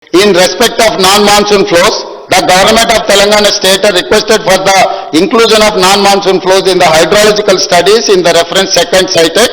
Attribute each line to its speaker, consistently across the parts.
Speaker 1: In respect of non-monsoon flows, the government of Telangana state has requested for the inclusion of non-monsoon flows in the hydrological studies in the reference second cited,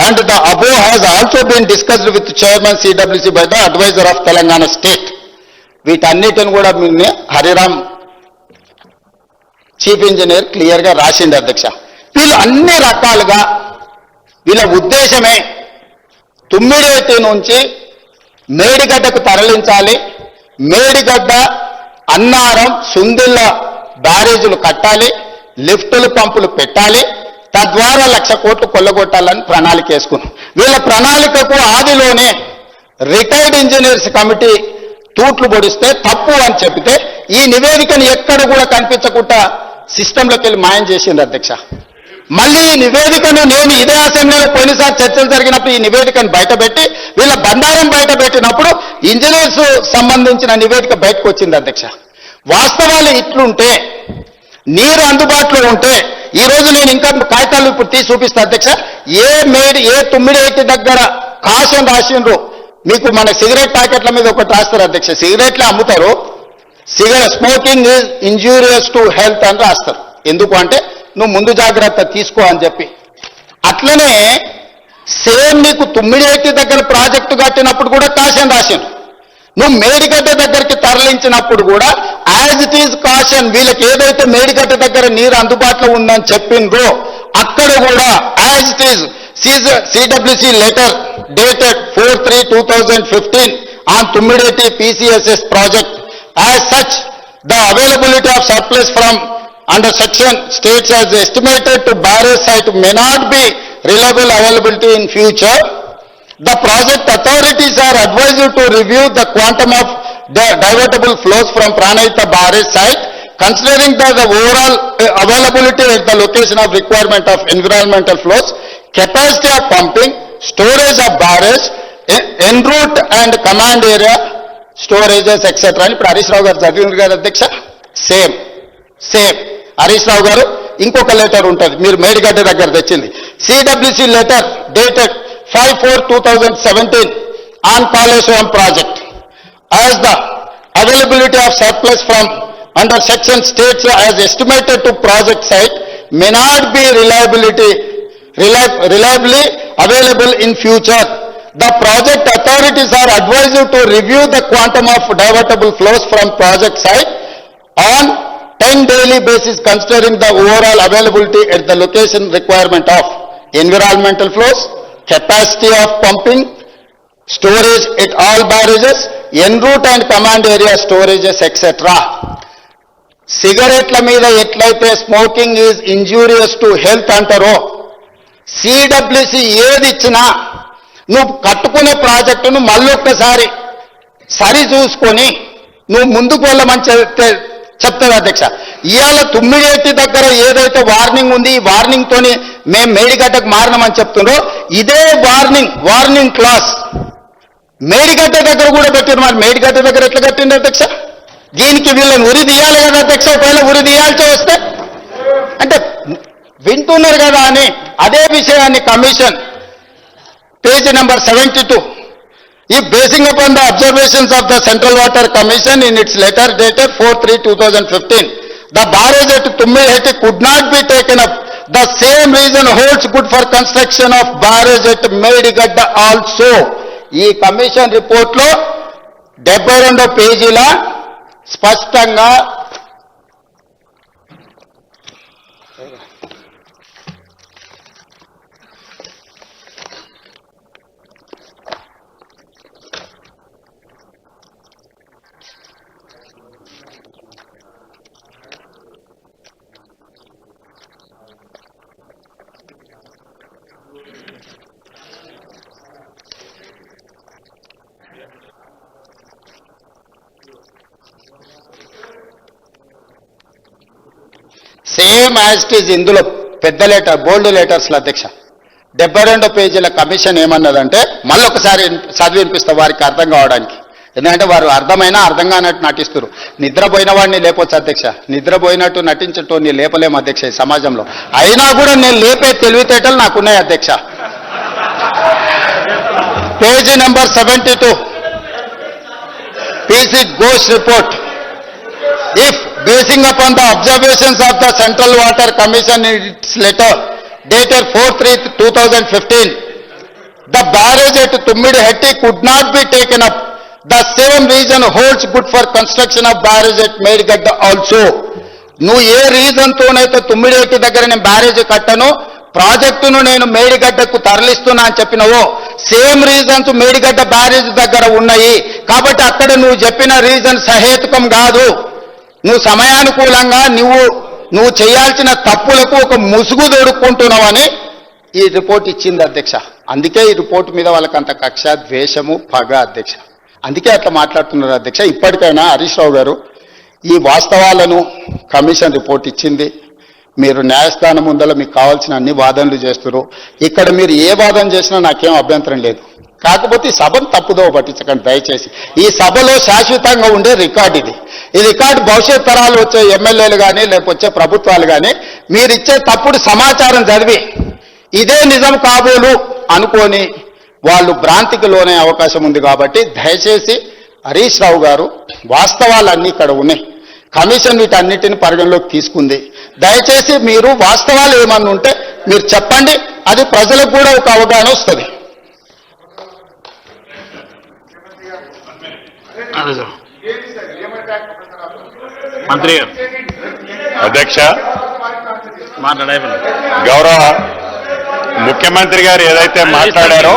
Speaker 1: and the above has also been discussed with Chairman CWC by the advisor of Telangana state. వీటన్నిటిని కూడా Hariram chief engineer క్లియర్గా రాసింది అధ్యక్ష. వీళ్ళు అన్ని రకాలుగా వీళ్ళ ఉద్దేశమే తుమ్మిడేటి నుంచి మేడిగడ్డకు తరలించాలి, మేడిగడ్డ అన్నారం సుందిళ్ళ బ్యారేజీలు కట్టాలి, లిఫ్టులు పంపులు పెట్టాలి, తద్వారా 1,00,000 కోట్లు కొల్లగొట్టాలని ప్రణాళిక వేసుకున్నాం. వీళ్ళ ప్రణాళికకు ఆదిలోనే రిటైర్డ్ ఇంజనీర్స్ కమిటీ తూట్లు పొడిస్తే తప్పు అని చెప్తే ఈ నివేదికను ఎక్కడ కూడా కనిపించకుండా సిస్టంలోకి వెళ్ళి మాయం చేసింది అధ్యక్ష. మళ్ళీ ఈ నివేదికను నేను ఇదే అసెంబ్లీలో పోయినసారి చర్చలు జరిగినప్పుడు ఈ నివేదికను బయటపెట్టి వీళ్ళ బండారం బయటపెట్టినప్పుడు ఇంజనీర్స్ సంబంధించిన నివేదిక బయటకు వచ్చింది అధ్యక్ష. వాస్తవాలు ఇట్లుంటే నీరు అందుబాటులో ఉంటే ఈ రోజు నేను ఇంకా కాగితాలు ఇప్పుడు తీసి చూపిస్తా అధ్యక్ష. ఏ తుమ్మిడేటి దగ్గర కాషన్ రాసిండ్రు, మీకు మన సిగరెట్ ప్యాకెట్ల మీద ఒకటి రాస్తారు అధ్యక్ష, సిగరెట్లే అమ్ముతారు, smoking is injurious to health అని రాస్తారు. ఎందుకు అంటే నువ్వు ముందు జాగ్రత్త తీసుకో అని చెప్పి. అట్లనే సేమ్ నీకు తుమ్మిడేటి దగ్గర ప్రాజెక్టు కట్టినప్పుడు కూడా కాషన్ రాసిండ్రు, నువ్వు మేడిగడ్డ దగ్గరికి తరలించినప్పుడు కూడా యాజ్ ఇట్ ఈజ్ కాషన్, వీళ్ళకి ఏదైతే మేడిగడ్డ దగ్గర నీరు అందుబాటులో ఉందని చెప్పిండ్రో అక్కడ కూడా as it is CWC letter dated 4/3/2015 on Tummideti PCSS project. As such, the availability of surplus from under section states as estimated to barrage site may not be reliable availability in future. The project authorities are advised to review the quantum of the divertible flows from Pranayita barrage site, considering the overall availability at the location of requirement of environmental flows, capacity of pumping, storage of barrage, en route and command area storages etc. అని ఇప్పుడు హరీష్ రావు గారు చదివింది కదా అధ్యక్ష. Same Harish Rao గారు ఇంకొక letter ఉంటుంది, మీరు మేడిగడ్డ దగ్గర తెచ్చింది, CWC letter dated 5/4/2017 on Kaleshwaram project. As the availability of surplus from under section states as estimated to project site may not be reliably available in future. The project authorities are advised to review the quantum of divertible flows from project site on 10 daily basis, considering the overall availability at the location requirement of environmental flows, capacity of pumping, storage at all barrages, en route and command area storages etc. సిగరెట్ల మీద ఎట్లయితే smoking is injurious to health అంటారో, CWC ఏది ఇచ్చినా నువ్వు కట్టుకునే ప్రాజెక్టును మళ్ళొక్కసారి సరి చూసుకొని నువ్వు ముందుకు వెళ్ళమని చెప్తుంది అధ్యక్ష. ఇవాళ తుమ్మిడేటి దగ్గర ఏదైతే వార్నింగ్ ఉంది, ఈ వార్నింగ్ తోని మేము మేడిగడ్డకు మారినామని చెప్తున్నారో ఇదే వార్నింగ్ క్లాస్ మేడిగడ్డ దగ్గర కూడా పెట్టారు. మరి మేడిగడ్డ దగ్గర ఎట్లా కట్టింది అధ్యక్ష? దీనికి వీళ్ళని ఉరి తీయాలి కదా అధ్యక్ష. ఒకవేళ ఉరి తీయాల్సి వస్తే అంటే వింటున్నారు కదా అని అదే విషయాన్ని కమిషన్ పేజ్ నెంబర్ 72, ఈ basing upon the observations of the central water commission in it's letter dated 4/3/2015 the barrage at Tummideti could not be taken up. The same reason holds good for construction of barrage at Medigadda also. ఈ commission report లో 72 పేజీల స్పష్టంగా same as it is ఇందులో పెద్ద letter బోల్డ్ లెటర్స్లో అధ్యక్ష 72 పేజీల commission ఏమన్నదంటే మళ్ళీ ఒకసారి చదివి వినిపిస్తా వారికి అర్థం కావడానికి. ఎందుకంటే వారు అర్థమైనా అర్థం కానట్టు నటిస్తారు. నిద్రపోయిన వాడిని లేపొచ్చు అధ్యక్ష, నిద్రపోయినట్టు నటించటోని లేపలేము అధ్యక్ష ఈ సమాజంలో. అయినా కూడా నేను లేపే తెలివితేటలు నాకున్నాయి అధ్యక్ష. Page number 72 PC Ghosh report. If basing upon the observations of the Central Water Commission in its letter dated 4/3/2015, the barrage at Tummidihetti could not be taken up. The same reason holds good for construction of barrage at Medigadda also. నువ్వు ఏ reason తోనైతే తుమ్మిడిహెట్టి దగ్గర నేను barrage కట్టను, ప్రాజెక్టును నేను మేడిగడ్డకు తరలిస్తున్నా అని చెప్పినవో same reasons Medigadda barrage దగ్గర ఉన్నాయి. కాబట్టి అక్కడ నువ్వు చెప్పిన రీజన్ సహేతుకం కాదు. నువ్వు సమయానుకూలంగా నువ్వు చేయాల్సిన తప్పులకు ఒక ముసుగు దొడుక్కుంటున్నావని ఈ రిపోర్ట్ ఇచ్చింది అధ్యక్ష. అందుకే ఈ రిపోర్ట్ మీద వాళ్ళకి అంత కక్ష, ద్వేషము, పగ అధ్యక్ష. అందుకే అట్లా మాట్లాడుతున్నారు అధ్యక్ష. ఇప్పటికైనా హరీష్ రావు గారు ఈ వాస్తవాలను కమిషన్ రిపోర్ట్ ఇచ్చింది. మీరు న్యాయస్థానం ముందర మీకు కావాల్సిన అన్ని వాదనలు చేస్తారు. ఇక్కడ మీరు ఏ వాదన చేసినా నాకేం అభ్యంతరం లేదు. కాకపోతే ఈ సభను తప్పుదోవ పట్టించకండి దయచేసి. ఈ సభలో శాశ్వతంగా ఉండే రికార్డు ఇది. ఈ రికార్డు భవిష్యత్ తరాలు వచ్చే ఎమ్మెల్యేలు కానీ లేకపోతే ప్రభుత్వాలు కానీ మీరు ఇచ్చే తప్పుడు సమాచారం చదివి ఇదే నిజం కాబోలు అనుకొని వాళ్ళు భ్రాంతికి లోనే అవకాశం ఉంది. కాబట్టి దయచేసి హరీష్ రావు గారు వాస్తవాలన్నీ ఇక్కడ ఉన్నాయి. కమిషన్ వీటన్నిటిని పరిగణలోకి తీసుకుంది. దయచేసి మీరు వాస్తవాలు ఏమన్నా ఉంటే మీరు చెప్పండి. అది ప్రజలకు కూడా ఒక అవగాహన వస్తుంది.
Speaker 2: మంత్రి
Speaker 3: అధ్యక్ష, గౌరవ ముఖ్యమంత్రి గారు ఏదైతే మాట్లాడారో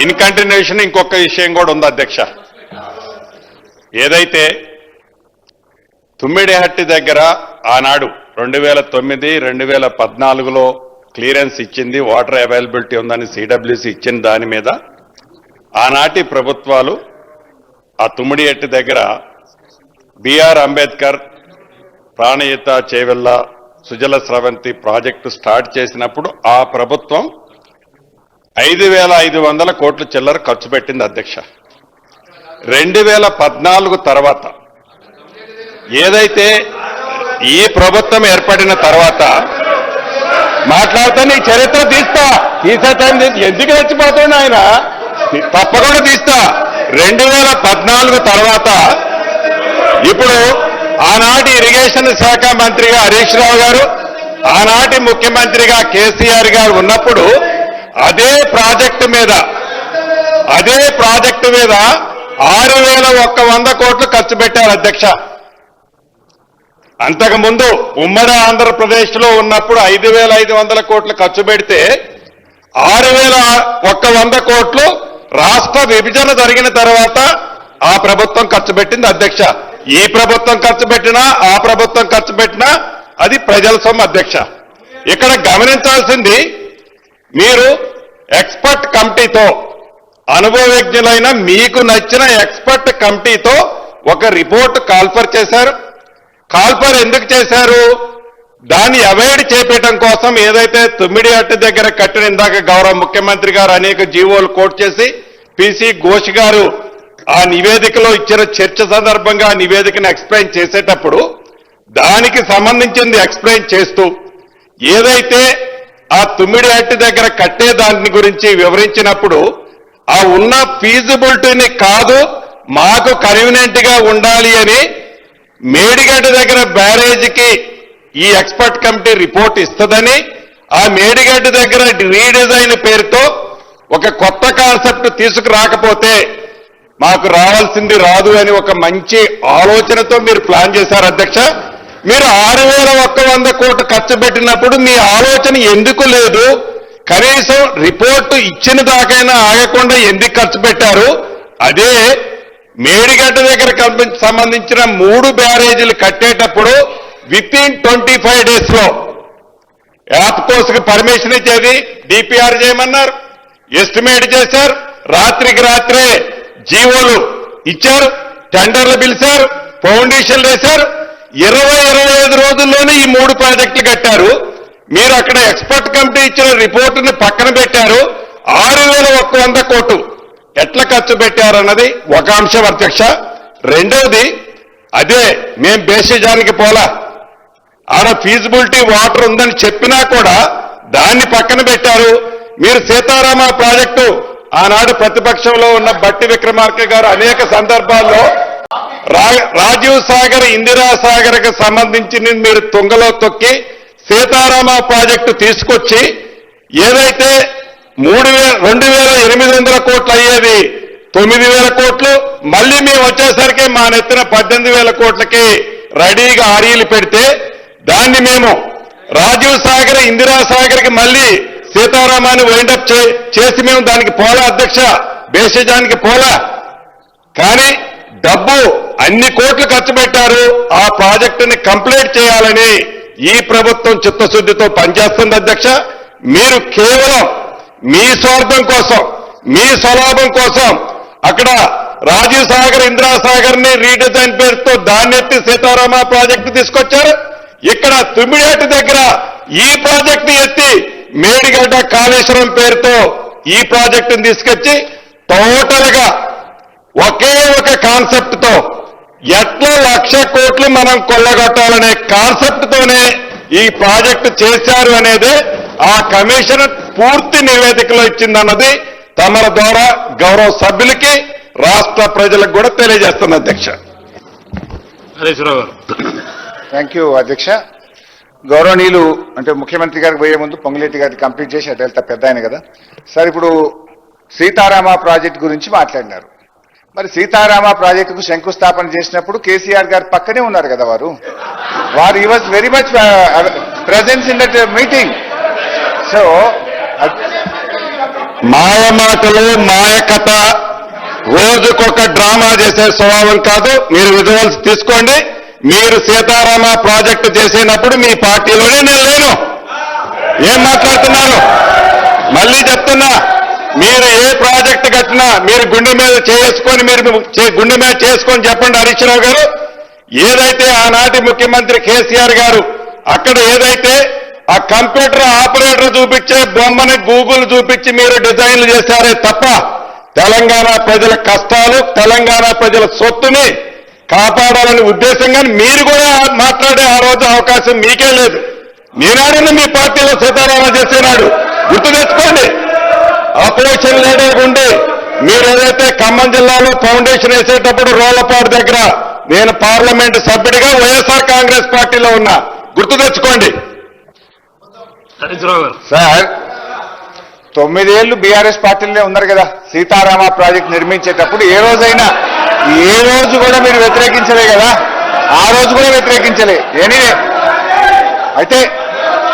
Speaker 3: ఇన్ కంటిన్యూషన్ ఇంకొక విషయం కూడా ఉంది అధ్యక్ష. ఏదైతే తుమ్మిడిహట్టి దగ్గర ఆనాడు 2009, 2014లో క్లియరెన్స్ ఇచ్చింది, వాటర్ అవైలబిలిటీ ఉందని సిడబ్ల్యూసి ఇచ్చిన దాని మీద ఆనాటి ప్రభుత్వాలు ఆ తుమ్మిడిహట్టి దగ్గర BR Ambedkar, Pranahita Chevella, Sujala Sravanthi project start చేసినప్పుడు ఆ ప్రభుత్వం 5,500 కోట్ల చిల్లర ఖర్చు పెట్టింది అధ్యక్ష. 2014 తర్వాత ఏదైతే ఈ ప్రభుత్వం ఏర్పడిన తర్వాత మాట్లాడితే నీ చరిత్ర తీసే టైం ఎందుకు రెచ్చిపోతుంది ఆయన, తప్పకుండా తీస్తా. 2014 తర్వాత ఇప్పుడు ఆనాటి ఇరిగేషన్ శాఖ మంత్రిగా హరీష్ రావు గారు, ఆనాటి ముఖ్యమంత్రిగా కేసీఆర్ గారు ఉన్నప్పుడు అదే ప్రాజెక్టు మీద 6,100 కోట్లు ఖర్చు పెట్టారు అధ్యక్ష. అంతకుముందు ఉమ్మడి ఆంధ్రప్రదేశ్లో ఉన్నప్పుడు 5,500 కోట్లు ఖర్చు పెడితే 6,100 కోట్లు రాష్ట్ర విభజన జరిగిన తర్వాత ఆ ప్రభుత్వం ఖర్చు పెట్టింది అధ్యక్ష. ఈ ప్రభుత్వం ఖర్చు పెట్టినా ఆ ప్రభుత్వం ఖర్చు పెట్టినా అది ప్రజల సొమ్ము అధ్యక్ష. ఇక్కడ గమనించాల్సింది, మీరు ఎక్స్పర్ట్ కమిటీతో, అనుభవజ్ఞులైన మీకు నచ్చిన ఎక్స్పర్ట్ కమిటీతో ఒక రిపోర్ట్ కాల్ఫర్ చేశారు. కాల్ఫర్ ఎందుకు చేశారు? దాన్ని అవాయిడ్ చేపట్టడం కోసం. ఏదైతే తుమ్మిడిహట్టి దగ్గర కట్టిన, ఇందాక గౌరవ ముఖ్యమంత్రి గారు అనేక జీవోలు కోట్ చేసి PC ఘోష్ గారు ఆ నివేదికలో ఇచ్చిన చర్చ సందర్భంగా ఆ నివేదికను ఎక్స్ప్లెయిన్ చేసేటప్పుడు దానికి సంబంధించింది ఎక్స్ప్లెయిన్ చేస్తూ ఏదైతే ఆ తుమ్మిడిహట్టి దగ్గర కట్టే దాని గురించి వివరించినప్పుడు ఆ ఉన్న ఫీజిబిలిటీని కాదు, మాకు కన్వీనియంట్ గా ఉండాలి అని మేడిగడ్డ దగ్గర బ్యారేజీకి ఈ ఎక్స్పర్ట్ కమిటీ రిపోర్ట్ ఇస్తుందని, ఆ మేడిగడ్డ దగ్గర రీడిజైన్ పేరుతో ఒక కొత్త కాన్సెప్ట్ తీసుకురాకపోతే మాకు రావాల్సింది రాదు అని ఒక మంచి ఆలోచనతో మీరు ప్లాన్ చేశారు అధ్యక్ష. మీరు 6,100 కోట్లు ఖర్చు పెట్టినప్పుడు మీ ఆలోచన ఎందుకు లేదు? కనీసం రిపోర్టు ఇచ్చిన దాకైనా ఆగకుండా ఎందుకు ఖర్చు పెట్టారు? అదే మేడిగడ్డ దగ్గర సంబంధించిన 3 బ్యారేజీలు కట్టేటప్పుడు విత్-ఇన్ 25 days లో యాప్ కోర్సుకు పర్మిషన్ ఇచ్చేది, DPR చేయమన్నారు, ఎస్టిమేట్ చేశారు, రాత్రికి రాత్రే జీవోలు ఇచ్చారు, టెండర్లు పిలిచారు, ఫౌండేషన్లు వేశారు. 20-25 రోజుల్లోనే ఈ 3 ప్రాజెక్టులు కట్టారు. మీరు అక్కడ ఎక్స్పర్ట్ కమిటీ ఇచ్చిన రిపోర్టుని పక్కన పెట్టారు. 6,100 కోట్లు ఎట్లా ఖర్చు పెట్టారన్నది ఒక అంశం అధ్యక్ష. రెండవది, అదే మేం బేసిజానికి పోలా, ఆడ ఫీజిబిలిటీ వాటర్ ఉందని చెప్పినా కూడా దాన్ని పక్కన పెట్టారు. మీరు సీతారామ ప్రాజెక్టు ఆనాడు ప్రతిపక్షంలో ఉన్న బట్టి విక్రమార్క గారు అనేక సందర్భాల్లో రాజీవ్ సాగర్ ఇందిరా సాగర్ కి సంబంధించి మీరు తుంగలో తొక్కి సీతారామ ప్రాజెక్టు తీసుకొచ్చి ఏదైతే 2,800 కోట్లు అయ్యేది 9,000 కోట్లు, మళ్ళీ మేము వచ్చేసరికి మా నెత్తిన 18,000 కోట్లకి రెడీగా ఆర్ఈలు పెడితే దాన్ని మేము రాజీవ్ సాగర్ ఇందిరా సాగర్ కి మళ్ళీ సీతారామాన్ని వైండప్ చేసి మేము దానికి పోలా అధ్యక్ష, బేసిజానికి పోలా. కానీ డబ్బు అన్ని కోట్లు ఖర్చు పెట్టారు. ఆ ప్రాజెక్టుని కంప్లీట్ చేయాలని ఈ ప్రభుత్వం చిత్తశుద్ధితో పనిచేస్తుంది అధ్యక్ష. మీరు కేవలం మీ స్వార్థం కోసం, మీ స్వలాభం కోసం అక్కడ రాజీవ్ సాగర్ ఇందిరా సాగర్ ని రీడిజైన్ పేరుతో దాన్నెత్తి సీతారామ ప్రాజెక్టు తీసుకొచ్చారు. ఇక్కడ తుమ్మిడేటి దగ్గర ఈ ప్రాజెక్టుని ఎత్తి మేడిగడ్డ కాళేశ్వరం పేరుతో ఈ ప్రాజెక్టుని తీసుకొచ్చి టోటల్ గా ఒకే ఒక కాన్సెప్ట్ తో ఎట్లా 1,00,000 కోట్లు మనం కొల్లగొట్టాలనే కాన్సెప్ట్ తోనే ఈ ప్రాజెక్టు చేశారు అనేది ఆ కమిషన్ పూర్తి నివేదికలో ఇచ్చిందన్నది తమల ద్వారా గౌరవ సభ్యులకి రాష్ట్ర ప్రజలకు కూడా తెలియజేస్తున్న అధ్యక్ష.
Speaker 2: హరీష్ రావు గారు.
Speaker 4: థ్యాంక్ యూ అధ్యక్ష. గౌరవనీయులు అంటే ముఖ్యమంత్రి గారికి పోయే ముందు పొంగులేటి గారికి కంప్లీట్ చేసి అటు వెళ్తా పెద్ద ఆయన కదా సార్. ఇప్పుడు సీతారామ ప్రాజెక్ట్ గురించి మాట్లాడినారు. మరి సీతారామ ప్రాజెక్టుకు శంకుస్థాపన చేసినప్పుడు కేసీఆర్ గారు పక్కనే ఉన్నారు కదా వారు he was very much presence in that meeting. So
Speaker 3: మాయ మాటలు, మాయ కథ, రోజుకొక డ్రామా చేసే స్వభావం కాదు. మీరు విజువల్స్ తీసుకోండి. మీరు సీతారామ ప్రాజెక్టు చేసినప్పుడు మీ పార్టీలోనే నేను లేను. ఏం మాట్లాడుతున్నారు? మళ్ళీ చెప్తున్నా, మీరు ఏ ప్రాజెక్టు కట్టినా మీరు గుండె మీద చేసుకొని గుండె మీద చేసుకొని చెప్పండి హరీష్ రావు గారు. ఏదైతే ఆనాటి ముఖ్యమంత్రి కేసీఆర్ గారు అక్కడ ఏదైతే ఆ కంప్యూటర్ ఆపరేటర్ చూపించే బొమ్మని గూగుల్ చూపించి మీరు డిజైన్లు చేశారే తప్ప తెలంగాణ ప్రజల కష్టాలు, తెలంగాణ ప్రజల సొత్తుని కాపాడాలని ఉద్దేశంగా మీరు కూడా మాట్లాడే ఆ రోజు అవకాశం మీకే లేదు. మీనాడని మీ పార్టీలో సీతారామ చేసేనాడు గుర్తు తెచ్చుకోండి. అపోజిషన్ లీడర్ ఉండి మీరు ఏదైతే ఖమ్మం జిల్లాలో ఫౌండేషన్ వేసేటప్పుడు రోళ్లపాడు దగ్గర నేను పార్లమెంటు సభ్యుడిగా వైఎస్ఆర్ కాంగ్రెస్ పార్టీలో ఉన్నా, గుర్తు తెచ్చుకోండి.
Speaker 2: హరీష్ రావు గారు.
Speaker 4: సార్ 9 ఏళ్లు బీఆర్ఎస్ పార్టీలోనే ఉన్నారు కదా. సీతారామ ప్రాజెక్ట్ నిర్మించేటప్పుడు ఏ రోజు కూడా మీరు వ్యతిరేకించలే కదా. ఆ రోజు కూడా వ్యతిరేకించలే. ఎనీవే అయితే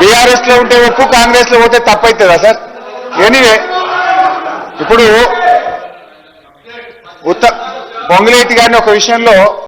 Speaker 4: బీఆర్ఎస్ లో ఉంటే ఒప్పు, కాంగ్రెస్ లో పోతే తప్పవుతుందా సార్? ఎనీవే ఇప్పుడు పొంగులేటి గారిని ఒక విషయంలో